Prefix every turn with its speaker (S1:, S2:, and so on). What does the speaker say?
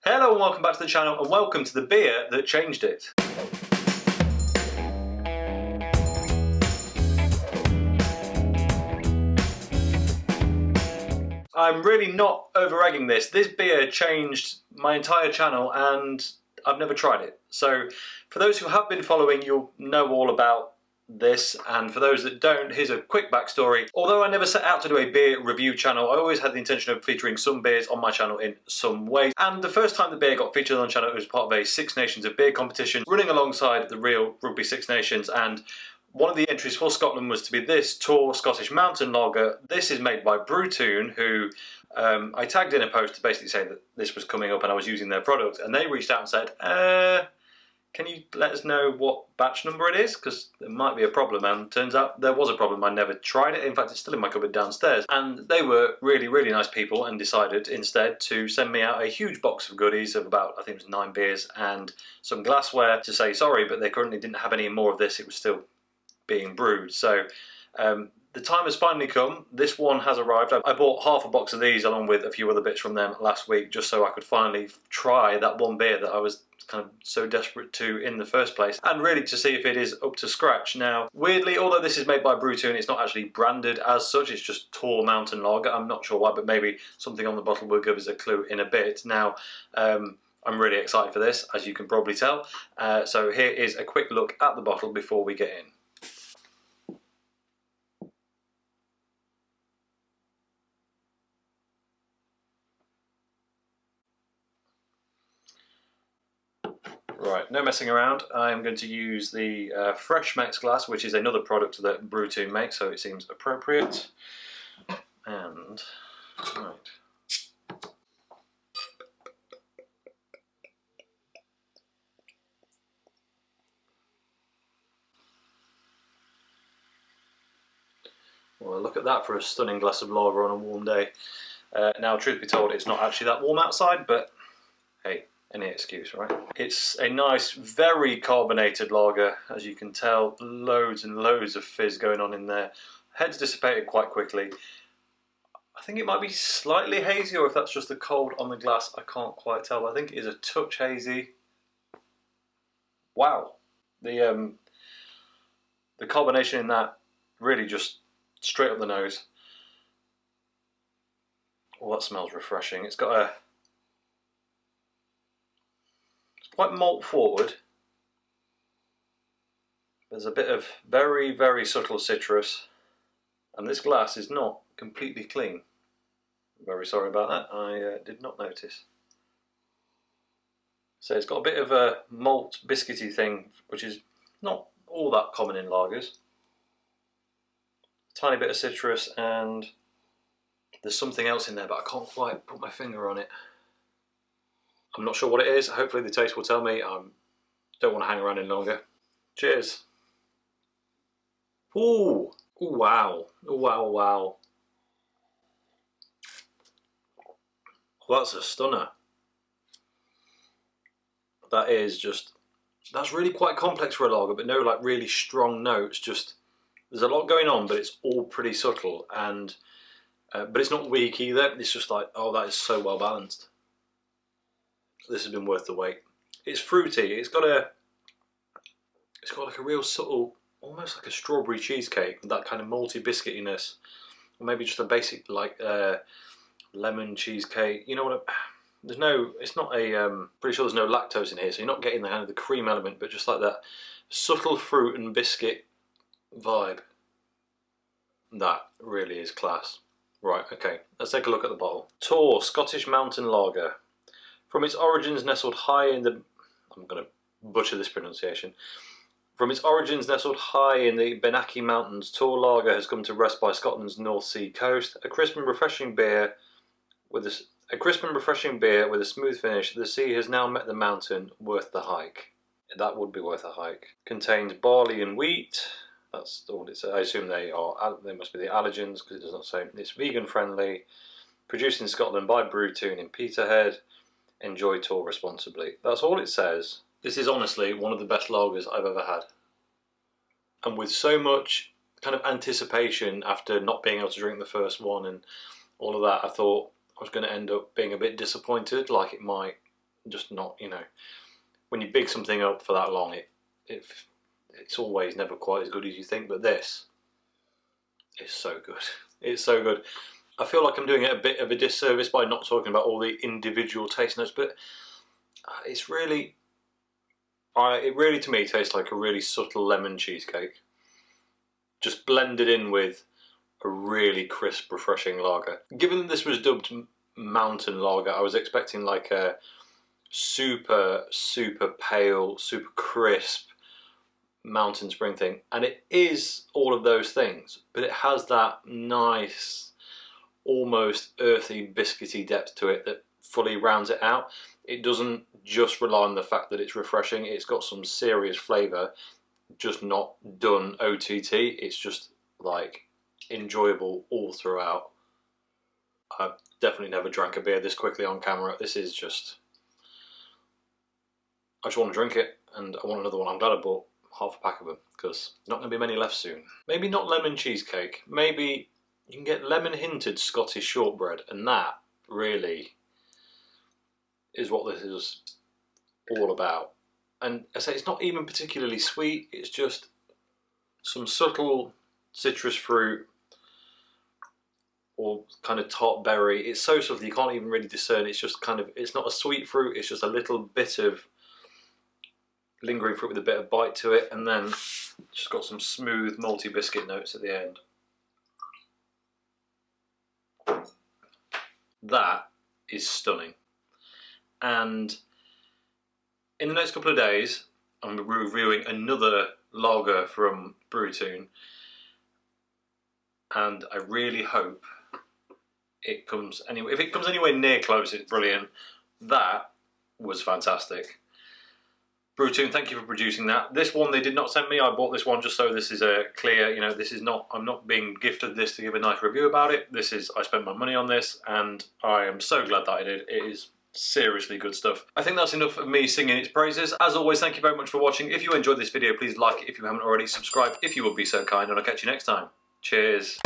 S1: Hello and welcome back to the channel, and welcome to the beer that changed it. I'm really not over-egging this. This beer changed my entire channel and I've never tried it. So for those who have been following, you'll know all about this, and for those that don't, here's a quick backstory. Although I never set out to do a beer review channel, I always had the intention of featuring some beers on my channel in some way. And the first time the beer got featured on the channel, it was part of a Six Nations of Beer competition running alongside the real Rugby Six Nations, and one of the entries for Scotland was to be this Torr Scottish Mountain Lager. This is made by Brew Toon, who I tagged in a post to basically say that this was coming up and I was using their product, and they reached out and said, can you let us know what batch number it is? Because there might be a problem, and turns out there was a problem. I never tried it. In fact, it's still in my cupboard downstairs. And they were really, really nice people and decided instead to send me out a huge box of goodies of about, I think it was 9 beers and some glassware to say sorry, but they currently didn't have any more of this. It was still being brewed. So the time has finally come. This one has arrived. I bought half a box of these along with a few other bits from them last week, just so I could finally try that one beer that I was kind of so desperate to in the first place, and really to see if it is up to scratch. Now, weirdly, although this is made by Brew Toon, it's not actually branded as such. It's just Torr Mountain Lager. I'm not sure why, but maybe something on the bottle will give us a clue in a bit. Now, I'm really excited for this, as you can probably tell. So here is a quick look at the bottle before we get in. Right, no messing around. I'm going to use the Fresh Mex glass, which is another product that Brew Toon makes, so it seems appropriate. And, right. Well, look at that for a stunning glass of lager on a warm day. Now, truth be told, it's not actually that warm outside, but hey, any excuse, right? It's a nice, very carbonated lager, as you can tell. Loads and loads of fizz going on in there. Head's dissipated quite quickly. I think it might be slightly hazy, or if that's just the cold on the glass, I can't quite tell. But I think it is a touch hazy. Wow, the carbonation in that really just straight up the nose. Oh, that smells refreshing. It's got a quite malt forward. There's a bit of very, very subtle citrus, and this glass is not completely clean. I'm very sorry about that. I did not notice. So it's got a bit of a malt biscuity thing, which is not all that common in lagers. A tiny bit of citrus, and there's something else in there, but I can't quite put my finger on it. I'm not sure what it is. Hopefully the taste will tell me. I don't want to hang around any longer. Cheers. Ooh, ooh, wow. Ooh, wow, wow. Well, that's a stunner. That is just, that's really quite complex for a lager, but no like really strong notes. Just, there's a lot going on, but it's all pretty subtle, and but it's not weak either. It's just like, oh, that is so well balanced. This has been worth the wait. It's fruity. It's got like a real subtle, almost like a strawberry cheesecake with that kind of malty biscuitiness, or maybe just a basic like lemon cheesecake. You know what? There's no. It's not a. Pretty sure there's no lactose in here, so you're not getting the kind of the cream element, but just like that subtle fruit and biscuit vibe. That really is class. Right. Okay. Let's take a look at the bottle. Torr Scottish Mountain Lager. From its origins nestled high in the... I'm going to butcher this pronunciation. From its origins nestled high in the Bennachie Mountains, Torr Lager has come to rest by Scotland's North Sea coast. A crisp and refreshing beer with a smooth finish. The sea has now met the mountain, worth the hike. That would be worth a hike. Contains barley and wheat. That's all it says. I assume they must be the allergens, because it does not say. It's vegan friendly. Produced in Scotland by Brew Toon in Peterhead. Enjoy Torr responsibly. That's all it says. This is honestly one of the best lagers I've ever had. And with so much kind of anticipation after not being able to drink the first one and all of that, I thought I was going to end up being a bit disappointed, like it might just not, you know, when you big something up for that long, it's always never quite as good as you think. But this is so good. It's so good. I feel like I'm doing it a bit of a disservice by not talking about all the individual taste notes, but it's really, it really to me tastes like a really subtle lemon cheesecake, just blended in with a really crisp, refreshing lager. Given that this was dubbed Mountain Lager, I was expecting like a super, super pale, super crisp mountain spring thing, and it is all of those things, but it has that nice, almost earthy, biscuity depth to it that fully rounds it out. It doesn't just rely on the fact that it's refreshing, it's got some serious flavour, just not done OTT. It's just like enjoyable all throughout. I've definitely never drank a beer this quickly on camera. This is just, I just want to drink it, and I want another one. I'm glad I bought half a pack of them, because there's not going to be many left soon. Maybe not lemon cheesecake, maybe you can get lemon hinted Scottish shortbread, and that really is what this is all about. And I say it's not even particularly sweet, it's just some subtle citrus fruit or kind of tart berry. It's so subtle you can't even really discern. It's just kind of, it's not a sweet fruit, it's just a little bit of lingering fruit with a bit of bite to it, and then just got some smooth malty biscuit notes at the end. That is stunning. And in the next couple of days, I'm reviewing another lager from Brew Toon, and I really hope it comes anyway. If it comes anywhere near close, it's brilliant. That was fantastic. Brew Toon, thank you for producing that. This one they did not send me. I bought this one just so this is a clear, you know, this is not, I'm not being gifted this to give a nice review about it. This is, I spent my money on this, and I am so glad that I did. It is seriously good stuff. I think that's enough of me singing its praises. As always, thank you very much for watching. If you enjoyed this video, please like it if you haven't already, subscribe if you would be so kind, and I'll catch you next time. Cheers.